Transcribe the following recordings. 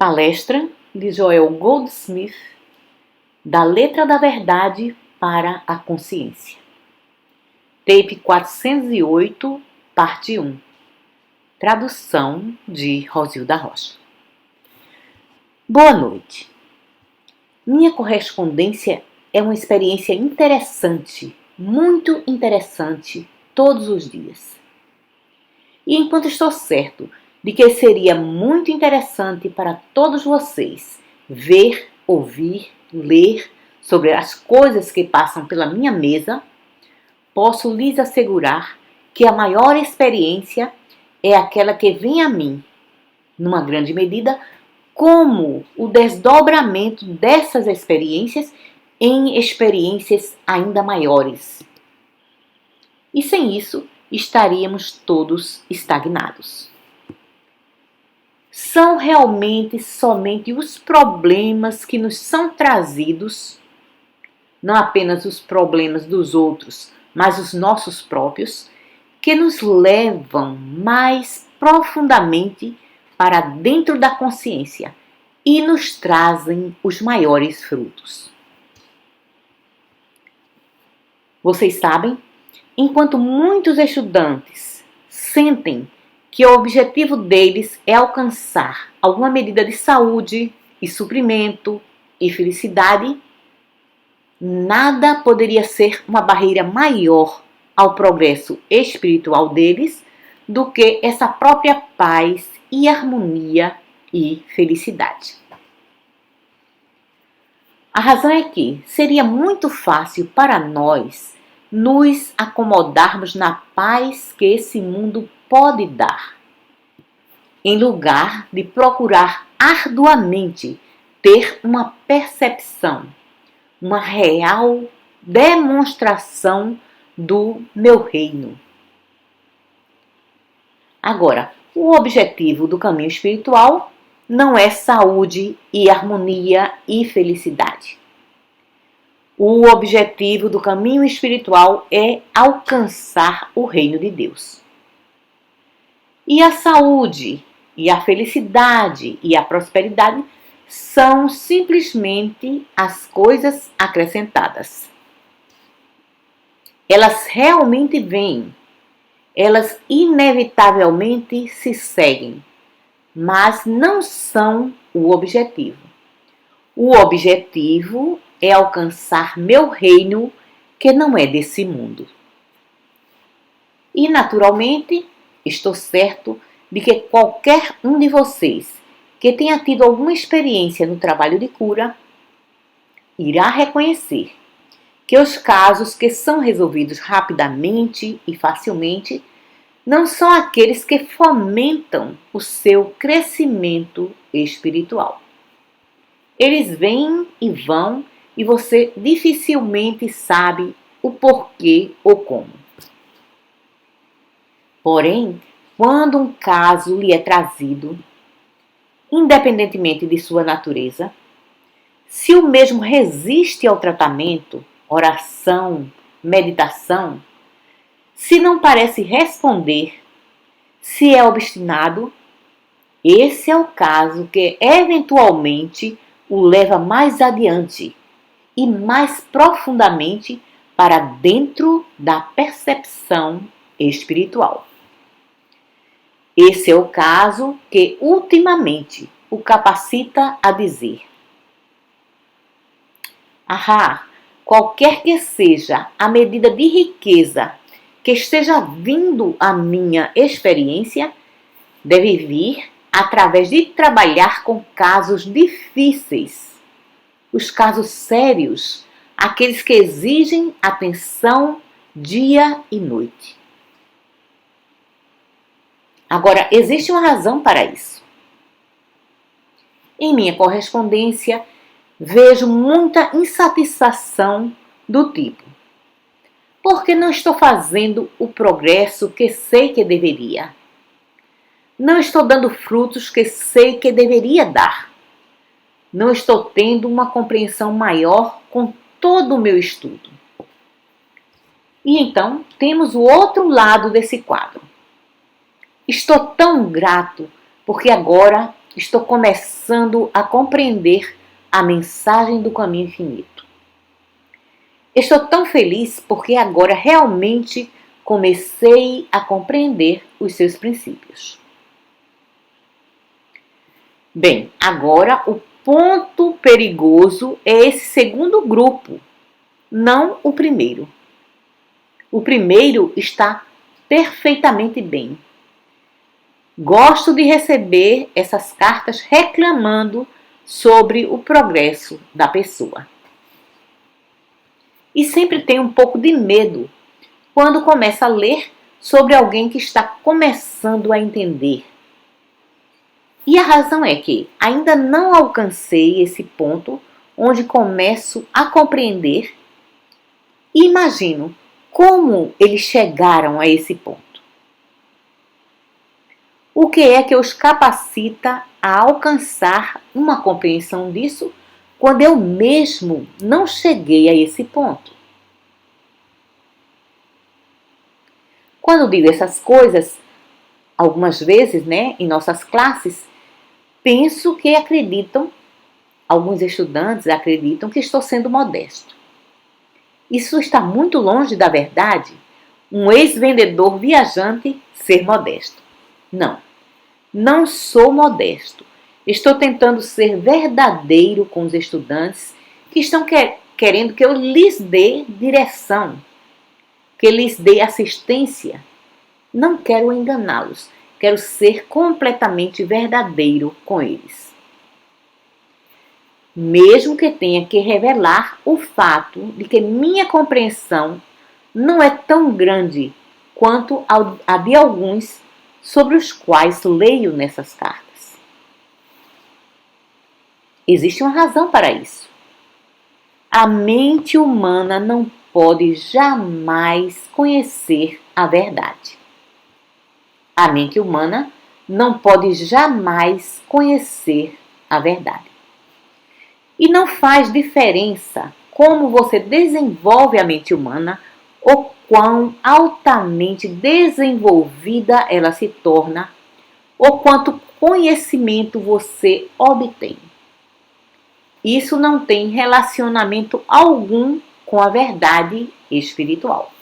Palestra de Joel Goldsmith, Da Letra da Verdade para a Consciência. Tape 408, parte 1. Tradução de Rosilda Rocha. Boa noite. Minha correspondência é uma experiência interessante, muito interessante, todos os dias. E enquanto estou certo de que seria muito interessante para todos vocês ver, ouvir, ler sobre as coisas que passam pela minha mesa, posso lhes assegurar que a maior experiência é aquela que vem a mim, numa grande medida, como o desdobramento dessas experiências em experiências ainda maiores. E sem isso, estaríamos todos estagnados. São realmente somente os problemas que nos são trazidos, não apenas os problemas dos outros, mas os nossos próprios, que nos levam mais profundamente para dentro da consciência e nos trazem os maiores frutos. Vocês sabem, enquanto muitos estudantes sentem que o objetivo deles é alcançar alguma medida de saúde e suprimento e felicidade, nada poderia ser uma barreira maior ao progresso espiritual deles do que essa própria paz e harmonia e felicidade. A razão é que seria muito fácil para nós nos acomodarmos na paz que esse mundo pode dar, em lugar de procurar arduamente ter uma percepção, uma real demonstração do meu reino. Agora, o objetivo do caminho espiritual não é saúde e harmonia e felicidade. O objetivo do caminho espiritual é alcançar o reino de Deus. E a saúde, e a felicidade e a prosperidade são simplesmente as coisas acrescentadas. Elas realmente vêm, elas inevitavelmente se seguem, mas não são o objetivo. O objetivo é alcançar meu reino, que não é desse mundo. E, naturalmente, estou certo de que qualquer um de vocês que tenha tido alguma experiência no trabalho de cura irá reconhecer que os casos que são resolvidos rapidamente e facilmente não são aqueles que fomentam o seu crescimento espiritual. Eles vêm e vão e você dificilmente sabe o porquê ou como. Porém, quando um caso lhe é trazido, independentemente de sua natureza, se o mesmo resiste ao tratamento, oração, meditação, se não parece responder, se é obstinado, esse é o caso que eventualmente o leva mais adiante e mais profundamente para dentro da percepção espiritual. Esse é o caso que ultimamente o capacita a dizer: qualquer que seja a medida de riqueza que esteja vindo à minha experiência, deve vir através de trabalhar com casos difíceis, os casos sérios, aqueles que exigem atenção dia e noite. Agora, existe uma razão para isso. Em minha correspondência, vejo muita insatisfação do tipo: por que não estou fazendo o progresso que sei que deveria? Não estou dando frutos que sei que deveria dar. Não estou tendo uma compreensão maior com todo o meu estudo. E então temos o outro lado desse quadro. Estou tão grato porque agora estou começando a compreender a mensagem do caminho infinito. Estou tão feliz porque agora realmente comecei a compreender os seus princípios. Bem, agora o ponto perigoso é esse segundo grupo, não o primeiro. O primeiro está perfeitamente bem. Gosto de receber essas cartas reclamando sobre o progresso da pessoa. E sempre tenho um pouco de medo quando começo a ler sobre alguém que está começando a entender. E a razão é que ainda não alcancei esse ponto onde começo a compreender e imagino como eles chegaram a esse ponto. O que é que os capacita a alcançar uma compreensão disso quando eu mesmo não cheguei a esse ponto? Quando digo essas coisas, algumas vezes, em nossas classes, penso que alguns estudantes acreditam que estou sendo modesto. Isso está muito longe da verdade, um ex-vendedor viajante ser modesto. Não sou modesto. Estou tentando ser verdadeiro com os estudantes que estão querendo que eu lhes dê direção, que lhes dê assistência. Não quero enganá-los. Quero ser completamente verdadeiro com eles. Mesmo que tenha que revelar o fato de que minha compreensão não é tão grande quanto a de alguns sobre os quais leio nessas cartas. Existe uma razão para isso. A mente humana não pode jamais conhecer a verdade. A mente humana não pode jamais conhecer a verdade. E não faz diferença como você desenvolve a mente humana ou quão altamente desenvolvida ela se torna ou quanto conhecimento você obtém. Isso não tem relacionamento algum com a verdade espiritual.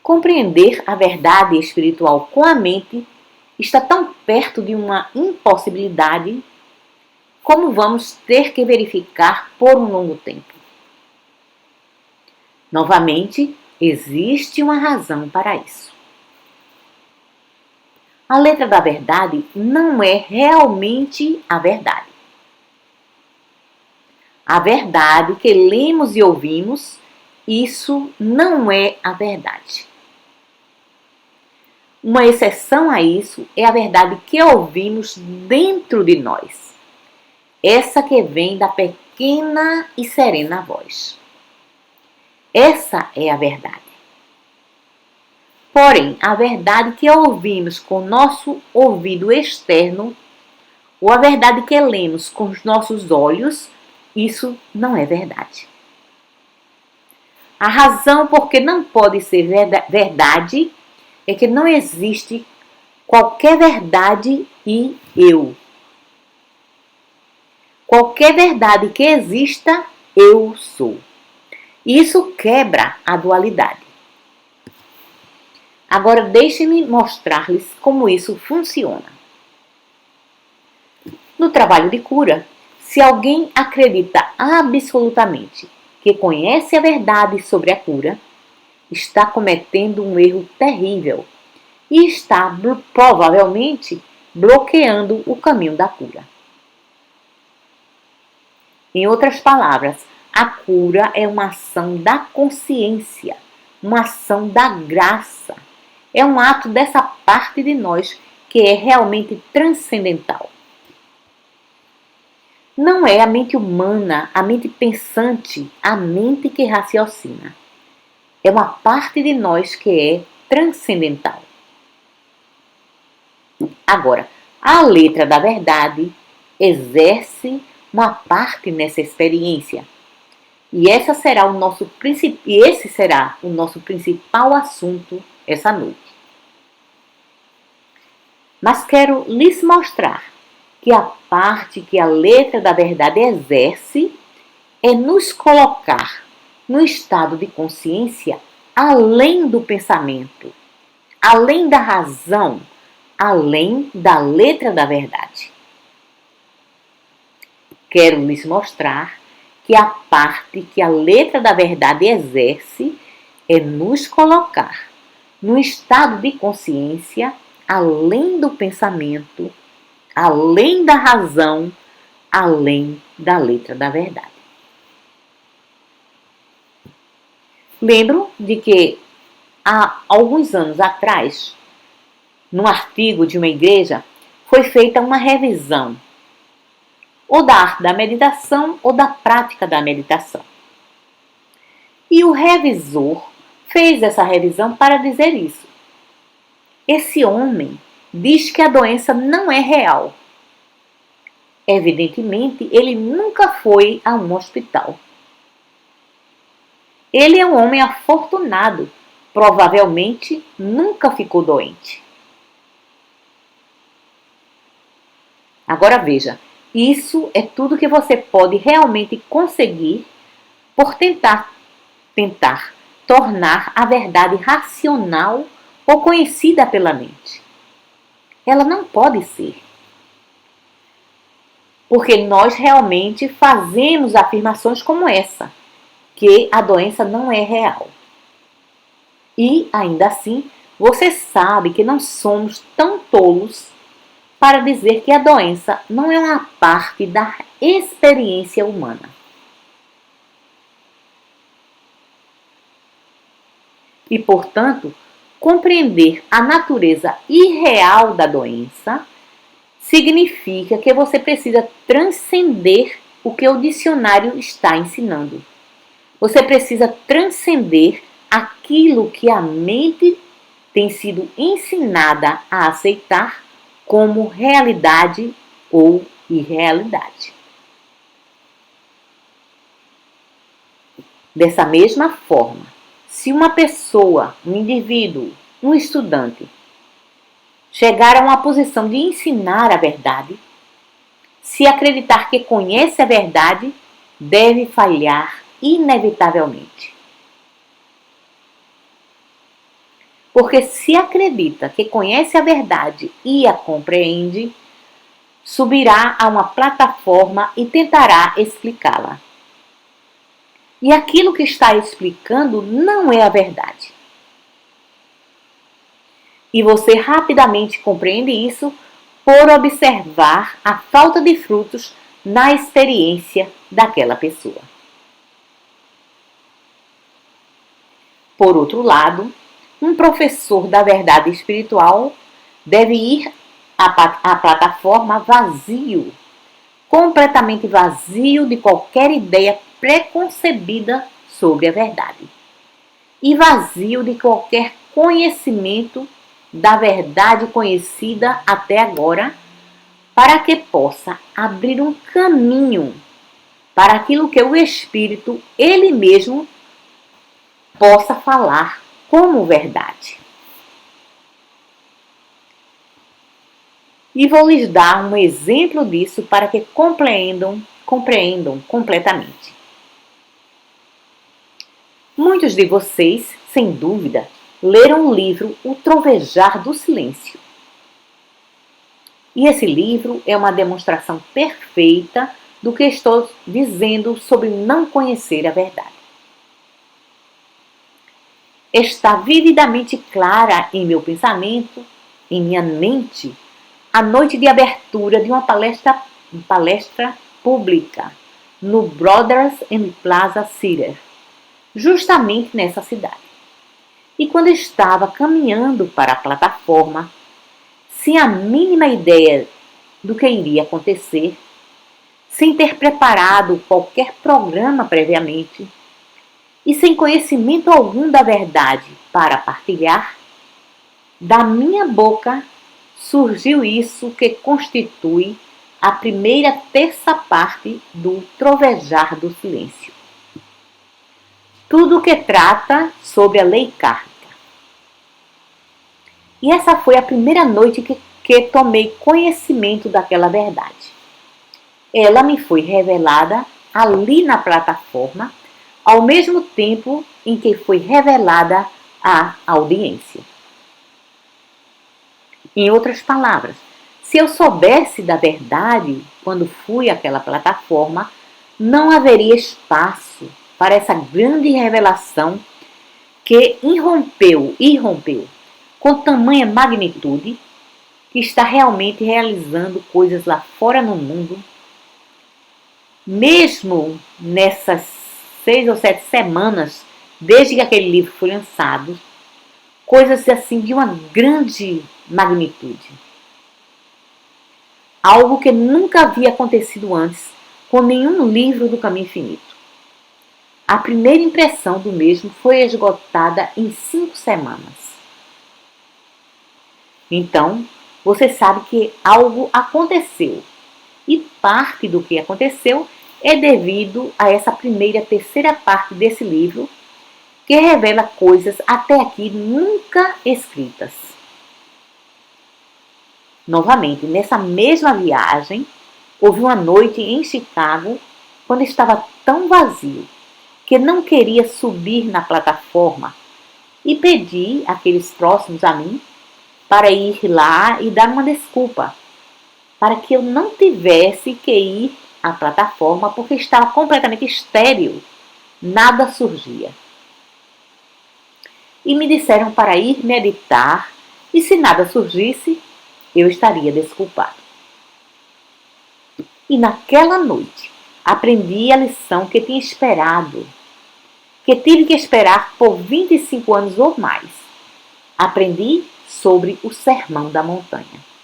Compreender a verdade espiritual com a mente está tão perto de uma impossibilidade como vamos ter que verificar por um longo tempo. Novamente, existe uma razão para isso. A letra da verdade não é realmente a verdade. A verdade que lemos e ouvimos, isso não é a verdade. Uma exceção a isso é a verdade que ouvimos dentro de nós. Essa que vem da pequena e serena voz. Essa é a verdade. Porém, a verdade que ouvimos com nosso ouvido externo, ou a verdade que lemos com os nossos olhos, isso não é verdade. A razão por que não pode ser verdade é que não existe qualquer verdade e eu. Qualquer verdade que exista, eu sou. Isso quebra a dualidade. Agora deixem-me mostrar-lhes como isso funciona. No trabalho de cura, se alguém acredita absolutamente que conhece a verdade sobre a cura, está cometendo um erro terrível e está provavelmente bloqueando o caminho da cura. Em outras palavras, a cura é uma ação da consciência, uma ação da graça. É um ato dessa parte de nós que é realmente transcendental. Não é a mente humana, a mente pensante, a mente que raciocina. É uma parte de nós que é transcendental. Agora, a letra da verdade exerce uma parte nessa experiência. E esse será o nosso principal assunto essa noite. Mas quero lhes mostrar que a parte que a letra da verdade exerce é nos colocar no estado de consciência além do pensamento, além da razão, além da letra da verdade. Quero lhes mostrar que a parte que a letra da verdade exerce é nos colocar no estado de consciência além do pensamento, além da razão, além da letra da verdade. Lembro de que há alguns anos atrás, num artigo de uma igreja, foi feita uma revisão ou da arte da meditação ou da prática da meditação. E o revisor fez essa revisão para dizer isso. Esse homem diz que a doença não é real. Evidentemente, ele nunca foi a um hospital. Ele é um homem afortunado, provavelmente nunca ficou doente. Agora veja, isso é tudo que você pode realmente conseguir por tentar tornar a verdade racional ou conhecida pela mente. Ela não pode ser. Porque nós realmente fazemos afirmações como essa, que a doença não é real. E, ainda assim, você sabe que não somos tão tolos para dizer que a doença não é uma parte da experiência humana. E, portanto, compreender a natureza irreal da doença significa que você precisa transcender o que o dicionário está ensinando. Você precisa transcender aquilo que a mente tem sido ensinada a aceitar como realidade ou irrealidade. Dessa mesma forma, se uma pessoa, um indivíduo, um estudante, chegar a uma posição de ensinar a verdade, se acreditar que conhece a verdade, deve falhar inevitavelmente. Porque se acredita que conhece a verdade e a compreende, subirá a uma plataforma e tentará explicá-la. E aquilo que está explicando não é a verdade. E você rapidamente compreende isso por observar a falta de frutos na experiência daquela pessoa. Por outro lado, um professor da verdade espiritual deve ir à plataforma vazio, completamente vazio de qualquer ideia preconcebida sobre a verdade e vazio de qualquer conhecimento da verdade conhecida até agora, para que possa abrir um caminho para aquilo que o Espírito, ele mesmo, possa falar como verdade. E vou lhes dar um exemplo disso para que compreendam completamente. Muitos de vocês, sem dúvida, leram o livro O Trovejar do Silêncio. E esse livro é uma demonstração perfeita do que estou dizendo sobre não conhecer a verdade. Está vividamente clara em meu pensamento, em minha mente, a noite de abertura de uma palestra pública no Brothers and Plaza Theater, justamente nessa cidade. E quando estava caminhando para a plataforma, sem a mínima ideia do que iria acontecer, sem ter preparado qualquer programa previamente e sem conhecimento algum da verdade para partilhar, da minha boca surgiu isso que constitui a primeira terça parte do Trovejar do Silêncio. Tudo que trata sobre a lei kármica. E essa foi a primeira noite que que tomei conhecimento daquela verdade. Ela me foi revelada ali na plataforma, ao mesmo tempo em que foi revelada à audiência. Em outras palavras, se eu soubesse da verdade quando fui àquela plataforma, não haveria espaço para essa grande revelação que irrompeu com tamanha magnitude, que está realmente realizando coisas lá fora no mundo. Mesmo nessas 6 ou 7 semanas, desde que aquele livro foi lançado, coisas assim de uma grande magnitude. Algo que nunca havia acontecido antes com nenhum livro do Caminho Infinito. A primeira impressão do mesmo foi esgotada em 5 semanas. Então, você sabe que algo aconteceu. E parte do que aconteceu é devido a essa terceira parte desse livro, que revela coisas até aqui nunca escritas. Novamente, nessa mesma viagem, houve uma noite em Chicago, quando estava tão vazio que não queria subir na plataforma, e pedi àqueles próximos a mim para ir lá e dar uma desculpa, para que eu não tivesse que ir à plataforma porque estava completamente estéril, nada surgia. E me disseram para ir meditar, e se nada surgisse, eu estaria desculpado. E naquela noite, aprendi a lição que tinha esperado, que tive que esperar por 25 anos ou mais. Aprendi sobre o Sermão da Montanha.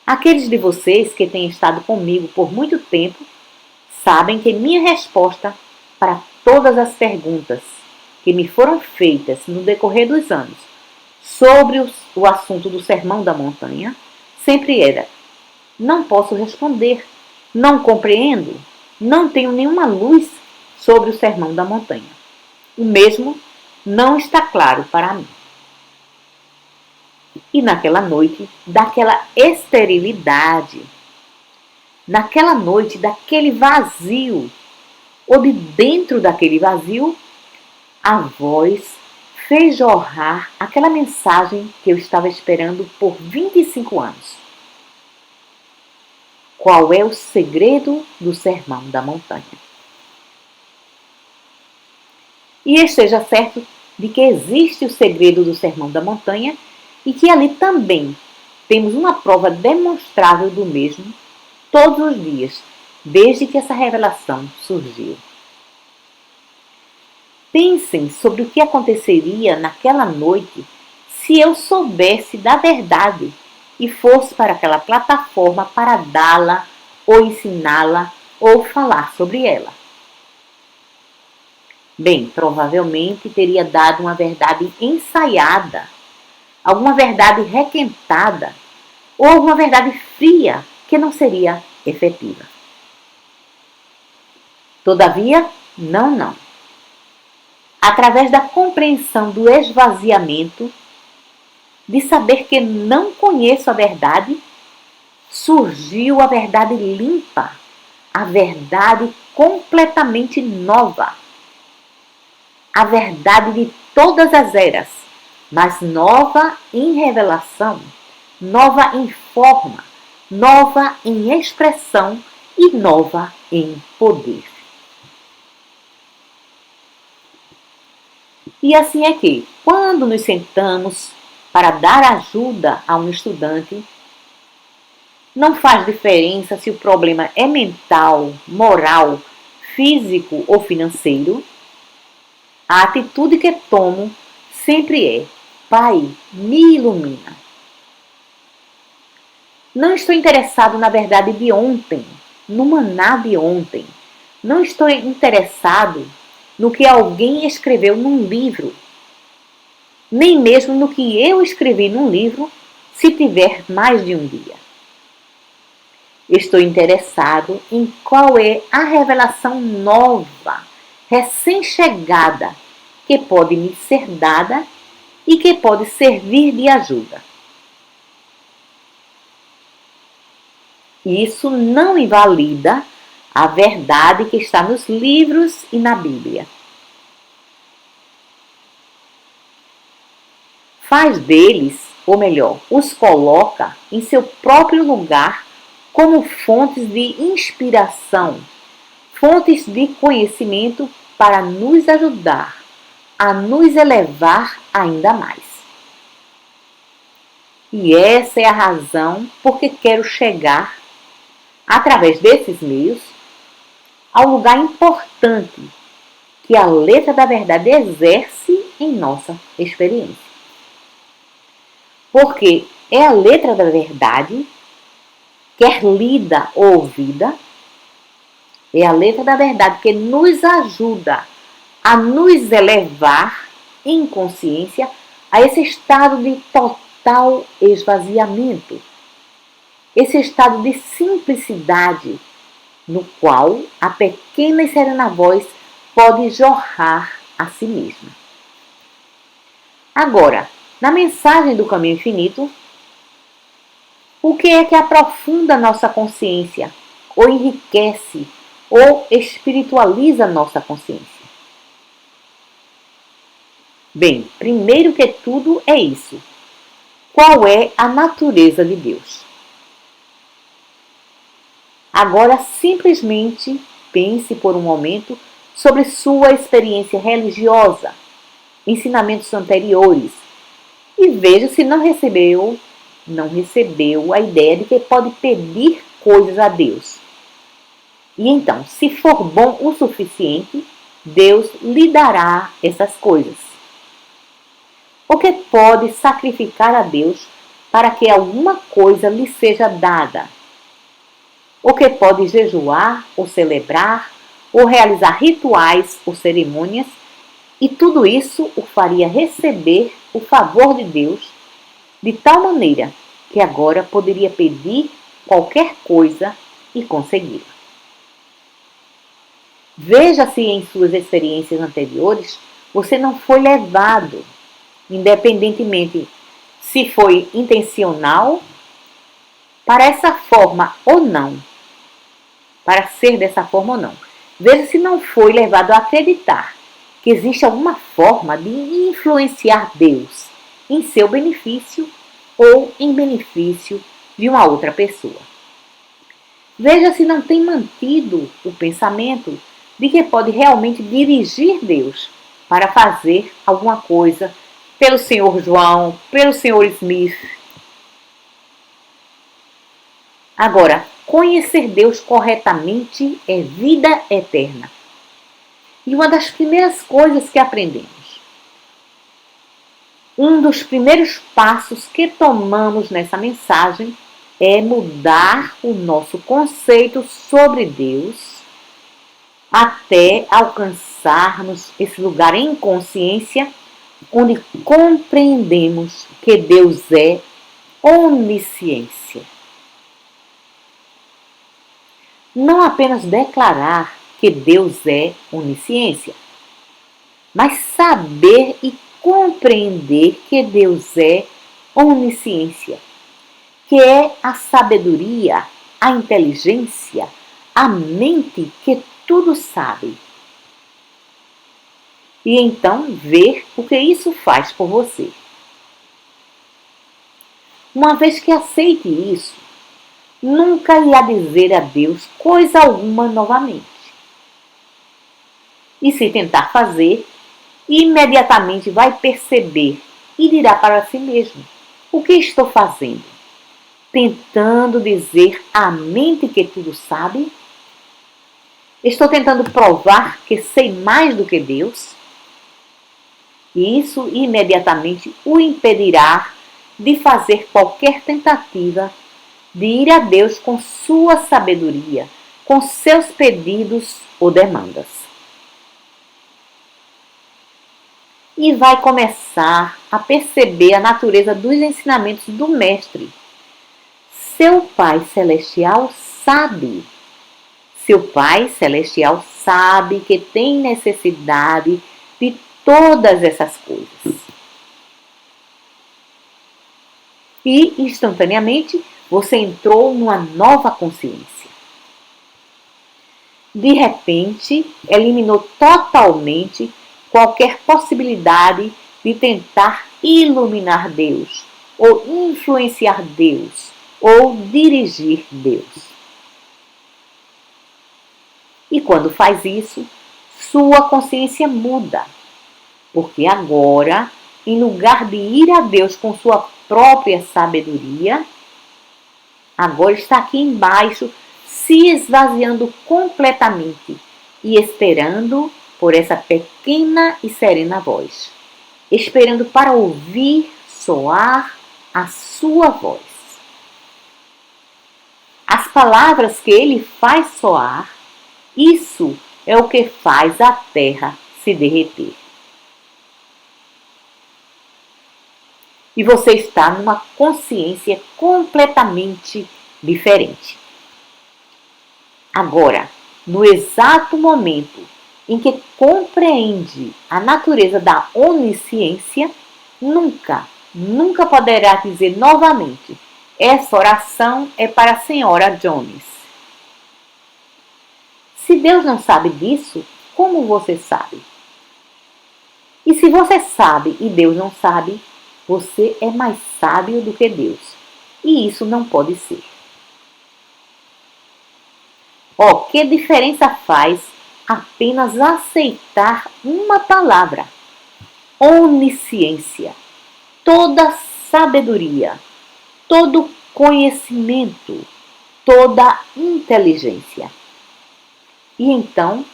Aqueles de vocês que têm estado comigo por muito tempo sabem que minha resposta para todas as perguntas que me foram feitas no decorrer dos anos sobre o assunto do Sermão da Montanha sempre era: não posso responder, não compreendo, não tenho nenhuma luz sobre o Sermão da Montanha. O mesmo não está claro para mim. E naquela noite daquela esterilidade, naquela noite daquele vazio, ou de dentro daquele vazio, a voz fez jorrar aquela mensagem que eu estava esperando por 25 anos. Qual é o segredo do Sermão da Montanha? E esteja certo de que existe o segredo do Sermão da Montanha e que ali também temos uma prova demonstrável do mesmo todos os dias, desde que essa revelação surgiu. Pensem sobre o que aconteceria naquela noite se eu soubesse da verdade e fosse para aquela plataforma para dá-la, ou ensiná-la, ou falar sobre ela. Bem, provavelmente teria dado uma verdade ensaiada, alguma verdade requentada, ou uma verdade fria que não seria efetiva. Todavia, não. Através da compreensão do esvaziamento, de saber que não conheço a verdade, surgiu a verdade limpa, a verdade completamente nova, a verdade de todas as eras, mas nova em revelação, nova em forma, nova em expressão e nova em poder. E assim é que, quando nos sentamos para dar ajuda a um estudante, não faz diferença se o problema é mental, moral, físico ou financeiro, a atitude que tomo sempre é: Pai, me ilumina. Não estou interessado na verdade de ontem, no maná de ontem. Não estou interessado no que alguém escreveu num livro, nem mesmo no que eu escrevi num livro, se tiver mais de um dia. Estou interessado em qual é a revelação nova, recém-chegada, que pode me ser dada e que pode servir de ajuda. Isso não invalida a verdade que está nos livros e na Bíblia. Faz deles, ou melhor, os coloca em seu próprio lugar como fontes de inspiração, fontes de conhecimento para nos ajudar a nos elevar ainda mais. E essa é a razão por que quero chegar, através desses meios, ao lugar importante que a letra da verdade exerce em nossa experiência. Porque é a letra da verdade, quer lida ou ouvida, é a letra da verdade que nos ajuda a nos elevar em consciência a esse estado de total esvaziamento, esse estado de simplicidade no qual a pequena e serena voz pode jorrar a si mesma. Agora, na mensagem do caminho infinito, o que é que aprofunda nossa consciência, ou enriquece, ou espiritualiza nossa consciência? Bem, primeiro que tudo é isso. Qual é a natureza de Deus? Agora, simplesmente pense por um momento sobre sua experiência religiosa, ensinamentos anteriores, e veja se não recebeu a ideia de que pode pedir coisas a Deus. E então, se for bom o suficiente, Deus lhe dará essas coisas. O que pode sacrificar a Deus para que alguma coisa lhe seja dada? O que pode jejuar ou celebrar ou realizar rituais ou cerimônias, e tudo isso o faria receber o favor de Deus de tal maneira que agora poderia pedir qualquer coisa e consegui-la. Veja se em suas experiências anteriores você não foi levado, independentemente se foi intencional, para essa forma ou não, para ser dessa forma ou não. Veja se não foi levado a acreditar que existe alguma forma de influenciar Deus em seu benefício ou em benefício de uma outra pessoa. Veja se não tem mantido o pensamento de que pode realmente dirigir Deus para fazer alguma coisa pelo Sr. João, pelo Sr. Smith. Agora, conhecer Deus corretamente é vida eterna. E uma das primeiras coisas que aprendemos, um dos primeiros passos que tomamos nessa mensagem é mudar o nosso conceito sobre Deus até alcançarmos esse lugar em consciência onde compreendemos que Deus é onisciência. Não apenas declarar que Deus é onisciência, mas saber e compreender que Deus é onisciência, que é a sabedoria, a inteligência, a mente que tudo sabe. E então ver o que isso faz por você. Uma vez que aceite isso, nunca irá dizer a Deus coisa alguma novamente. E se tentar fazer, imediatamente vai perceber e dirá para si mesmo: o que estou fazendo? Tentando dizer à mente que tudo sabe? Estou tentando provar que sei mais do que Deus? E isso imediatamente o impedirá de fazer qualquer tentativa de ir a Deus com sua sabedoria, com seus pedidos ou demandas. E vai começar a perceber a natureza dos ensinamentos do Mestre. Seu Pai Celestial sabe. Seu Pai Celestial sabe que tem necessidade de todas essas coisas. E, instantaneamente, você entrou numa nova consciência. De repente, eliminou totalmente qualquer possibilidade de tentar iluminar Deus, ou influenciar Deus, ou dirigir Deus. E quando faz isso, sua consciência muda, porque agora, em lugar de ir a Deus com sua própria sabedoria, agora está aqui embaixo, se esvaziando completamente e esperando por essa pequena e serena voz, esperando para ouvir soar a sua voz. As palavras que ele faz soar, isso é o que faz a terra se derreter. E você está numa consciência completamente diferente. Agora, no exato momento em que compreende a natureza da onisciência, nunca poderá dizer novamente: essa oração é para a senhora Jones. Se Deus não sabe disso, como você sabe? E se você sabe e Deus não sabe, você é mais sábio do que Deus. E isso não pode ser. Que diferença faz apenas aceitar uma palavra? Onisciência, toda sabedoria, todo conhecimento, toda inteligência. E então,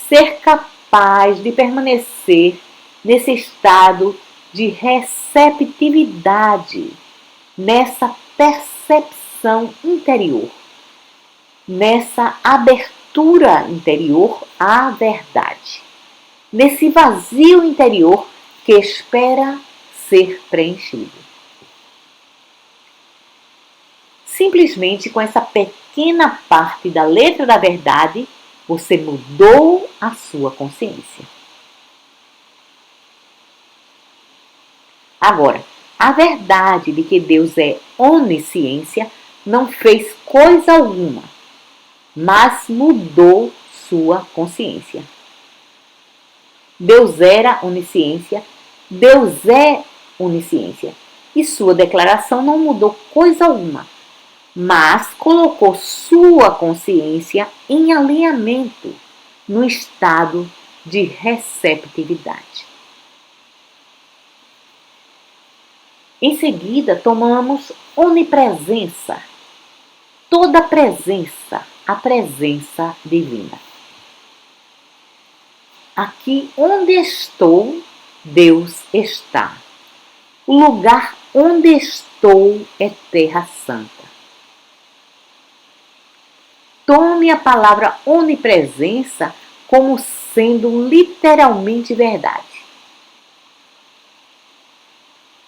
ser capaz de permanecer nesse estado de receptividade, nessa percepção interior, nessa abertura interior à verdade, nesse vazio interior que espera ser preenchido. Simplesmente com essa pequena parte da letra da verdade, você mudou a sua consciência. Agora, a verdade de que Deus é onisciência não fez coisa alguma, mas mudou sua consciência. Deus era onisciência, Deus é onisciência, e sua declaração não mudou coisa alguma, mas colocou sua consciência em alinhamento, no estado de receptividade. Em seguida, tomamos onipresença, toda presença, a presença divina. Aqui onde estou, Deus está. O lugar onde estou é Terra Santa. Tome a palavra onipresença como sendo literalmente verdade.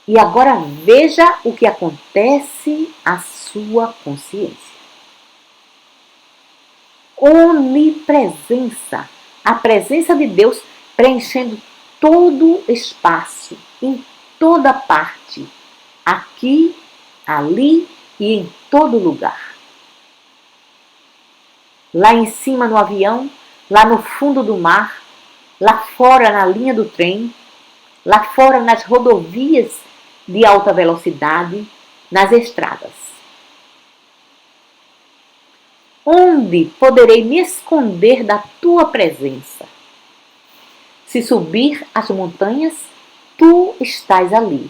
E agora veja o que acontece à sua consciência. Onipresença, a presença de Deus preenchendo todo o espaço, em toda parte, aqui, ali e em todo lugar. Lá em cima no avião, lá no fundo do mar, lá fora na linha do trem, lá fora nas rodovias de alta velocidade, nas estradas. Onde poderei me esconder da tua presença? Se subir as montanhas, tu estás ali.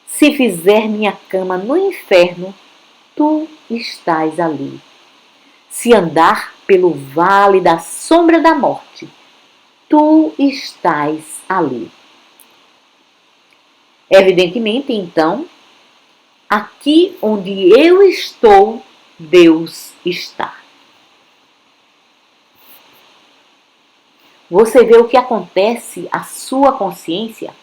Se fizer minha cama no inferno, tu estás ali. Se andar pelo vale da sombra da morte, tu estás ali. Evidentemente, então, aqui onde eu estou, Deus está. Você vê o que acontece à sua consciência?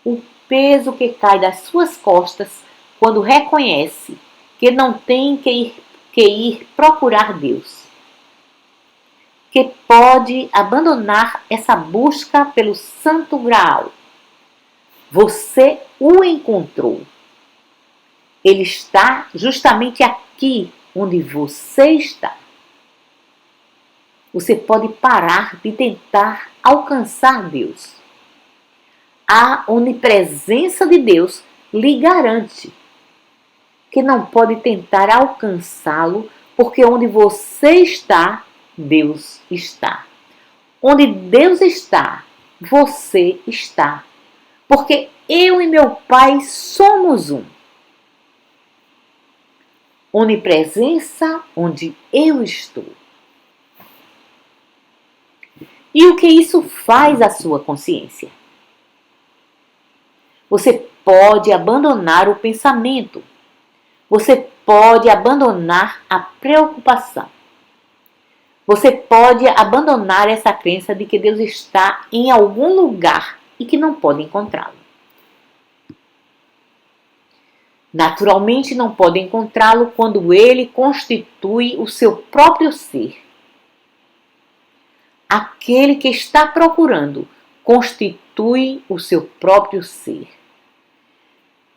O peso que cai das suas costas quando reconhece que não tem que ir procurar Deus. Que pode abandonar essa busca pelo Santo Graal. Você o encontrou. Ele está justamente aqui onde você está. Você pode parar de tentar alcançar Deus. A onipresença de Deus lhe garante que não pode tentar alcançá-lo, porque onde você está, Deus está. Onde Deus está, você está. Porque eu e meu Pai somos um. Onipresença onde eu estou. E o que isso faz à sua consciência? Você pode abandonar o pensamento. Você pode abandonar a preocupação. Você pode abandonar essa crença de que Deus está em algum lugar e que não pode encontrá-lo. Naturalmente não pode encontrá-lo quando ele constitui o seu próprio ser. Aquele que está procurando constitui o seu próprio ser.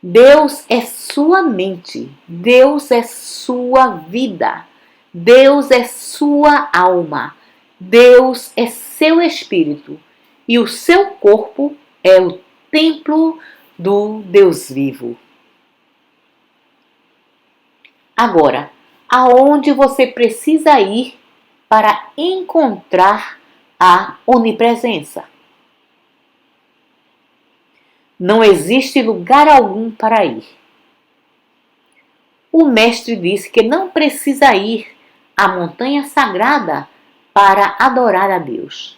Deus é sua mente, Deus é sua vida, Deus é sua alma, Deus é seu espírito e o seu corpo é o templo do Deus vivo. Agora, aonde você precisa ir para encontrar a onipresença? Não existe lugar algum para ir. O mestre disse que não precisa ir à montanha sagrada para adorar a Deus.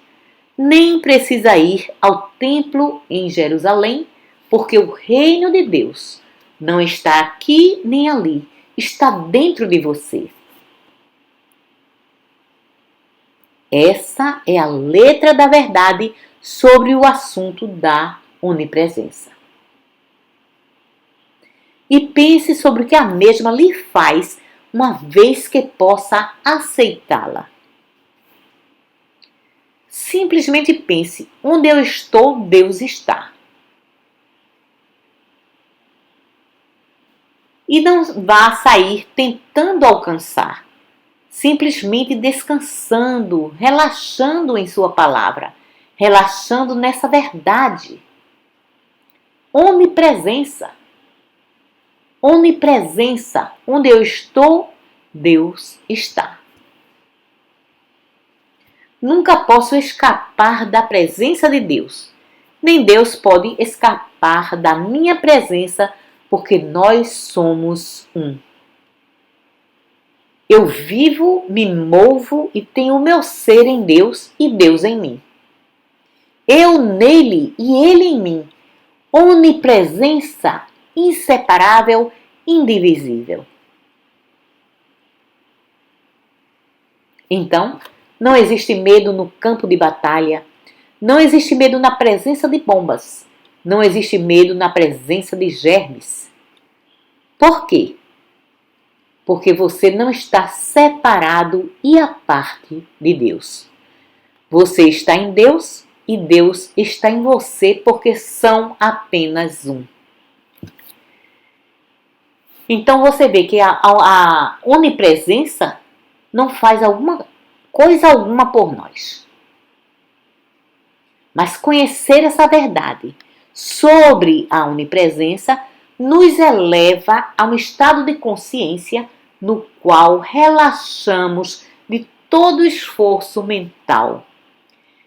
Nem precisa ir ao templo em Jerusalém, porque o reino de Deus não está aqui nem ali, está dentro de você. Essa é a letra da verdade sobre o assunto da onipresença. E pense sobre o que a mesma lhe faz, uma vez que possa aceitá-la. Simplesmente pense: onde eu estou, Deus está. E não vá sair tentando alcançar, simplesmente descansando, relaxando em sua palavra, relaxando nessa verdade. Onipresença. Onipresença. Onde eu estou, Deus está. Nunca posso escapar da presença de Deus. Nem Deus pode escapar da minha presença, porque nós somos um. Eu vivo, me movo e tenho o meu ser em Deus e Deus em mim. Eu nele e ele em mim. Onipresença, inseparável, indivisível. Então, não existe medo no campo de batalha, não existe medo na presença de bombas, não existe medo na presença de germes. Por quê? Porque você não está separado e à parte de Deus. Você está em Deus e Deus está em você, porque são apenas um. Então você vê que a onipresença não faz coisa alguma por nós. Mas conhecer essa verdade sobre a onipresença nos eleva a um estado de consciência no qual relaxamos de todo esforço mental.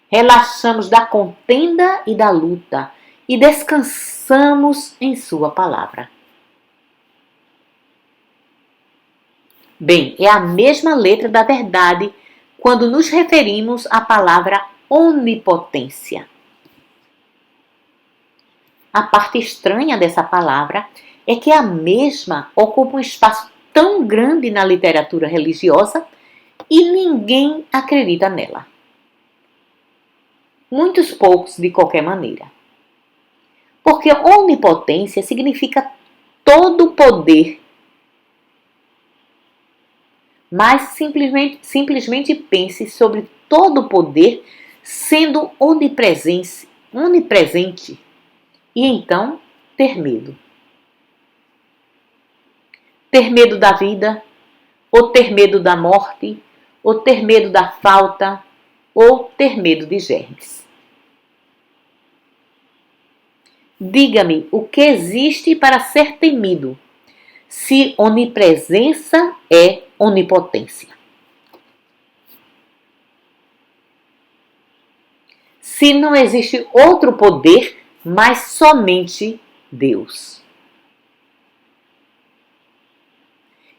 Relaxamos da contenda e da luta e descansamos em sua palavra. Bem, é a mesma letra da verdade quando nos referimos à palavra onipotência. A parte estranha dessa palavra é que a mesma ocupa um espaço tão grande na literatura religiosa e ninguém acredita nela. Muitos poucos de qualquer maneira. Porque onipotência significa todo o poder. Mas simplesmente pense sobre todo o poder sendo onipresente e então ter medo. Ter medo da vida, ou ter medo da morte, ou ter medo da falta, ou ter medo de germes. Diga-me o que existe para ser temido, se onipresença é onipotência. Se não existe outro poder, mas somente Deus.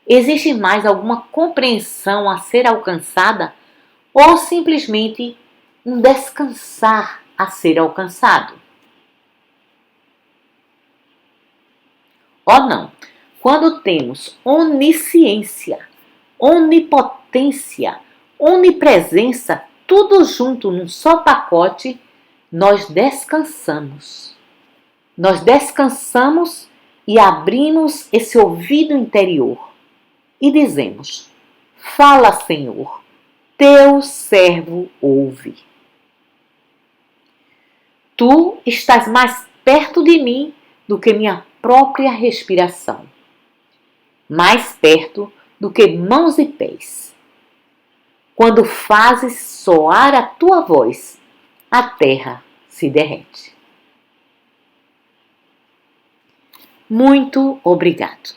Existe mais alguma compreensão a ser alcançada ou simplesmente um descansar a ser alcançado? Oh não! Quando temos onisciência, onipotência, onipresença, tudo junto num só pacote, nós descansamos. Nós descansamos e abrimos esse ouvido interior e dizemos: fala, Senhor, teu servo ouve. Tu estás mais perto de mim do que minha própria respiração, mais perto do que mãos e pés. Quando fazes soar a tua voz, a terra se derrete. Muito obrigado.